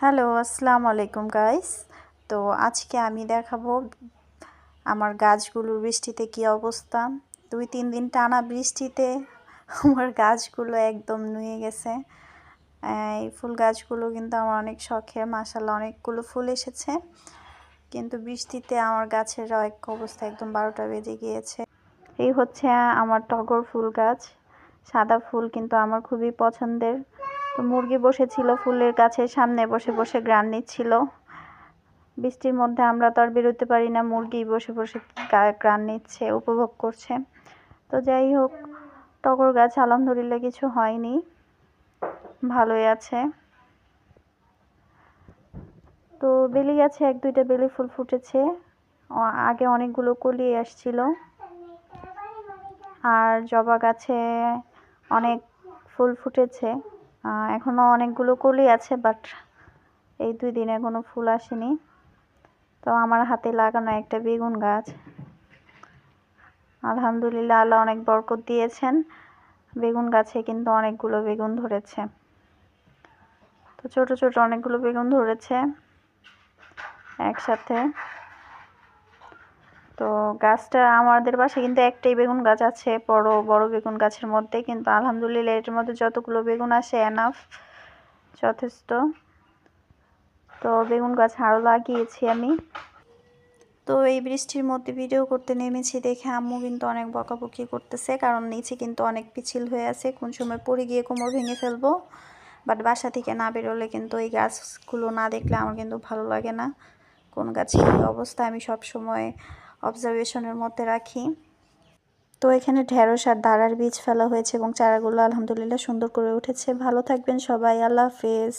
Hello, আসসালামু আলাইকুম guys. তো আজকে আমি দেখাবো আমার গাছগুলোর বৃষ্টিতে কি অবস্থা। 2-3 দিন টানা বৃষ্টিতে আমার গাছগুলো একদম নুয়ে গেছে। এই ফুল গাছগুলো কিন্তু আমার অনেক শখের, মাশাআল্লাহ অনেকগুলো ফুল এসেছে, কিন্তু বৃষ্টিতে আমার গাছের এক অবস্থা, একদম 12টা বেজে গিয়েছে। এই হচ্ছে আমার টগর ফুল গাছ, সাদা ফুল কিন্তু আমার খুবই পছন্দের। তো মুরগি বসেছিল ফুলের গাছের সামনে, বসে বসে ঘ্রাণ নিচ্ছিল। বৃষ্টির মধ্যে আমরা তো আর বেরোতে পারি না, মুরগি বসে বসে ঘ্রাণ নিচ্ছে, উপভোগ করছে। তো যাই হোক, টগর গাছ আলহামদুলিল্লাহ কিছু হয়নি, ভালোই আছে। তো বেলি গাছে 1-2টা বেলি ফুল ফুটেছে, আগে অনেকগুলো কলি আসছিল। আর জবা গাছে অনেক ফুল ফুটেছে, এখনো অনেকগুলো কলি আছে, বাট এই 2 দিনে কোনো ফুল আসেনি। তো আমার হাতে লাগানো একটা বেগুন গাছ, আলহামদুলিল্লাহ আল্লাহ অনেক বরকত দিয়েছেন, বেগুন গাছে কিন্তু অনেকগুলো বেগুন ধরেছে। তো ছোট ছোট অনেকগুলো বেগুন ধরেছে একসাথে। তো গাছটা আমাদের বাসায় কিন্তু একটাই বেগুন গাছ আছে, বড় বড় বেগুন গাছের মধ্যে, কিন্তু আলহামদুলিল্লাহ এর মধ্যে যতগুলো বেগুন আসে এনাফ, যথেষ্ট। তো বেগুন গাছ আরও লাগিয়েছি আমি। তো এই বৃষ্টির মধ্যে ভিডিও করতে নেমেছি দেখে আম্মু কিন্তু অনেক বকাবকি করতেছে, কারণ নিচে কিন্তু অনেক পিছিল হয়ে আছে, কোন সময় পড়ে গিয়ে কোমর ভেঙে ফেলবো। বাট বাসা থেকে না বেরোলে কিন্তু এই গাছগুলো না দেখলে আমার কিন্তু ভালো লাগে না। কোন গাছের কী অবস্থা আমি সব সময় অবজারভেশনের মধ্যে রাখি। তো এখানে ঢেঁড়স আর দাঁড়ার বীজ ফেলা হয়েছে এবং চারাগুলো আলহামদুলিল্লাহ সুন্দর করে উঠেছে। ভালো থাকবেন সবাই, আল্লাহ হাফেজ।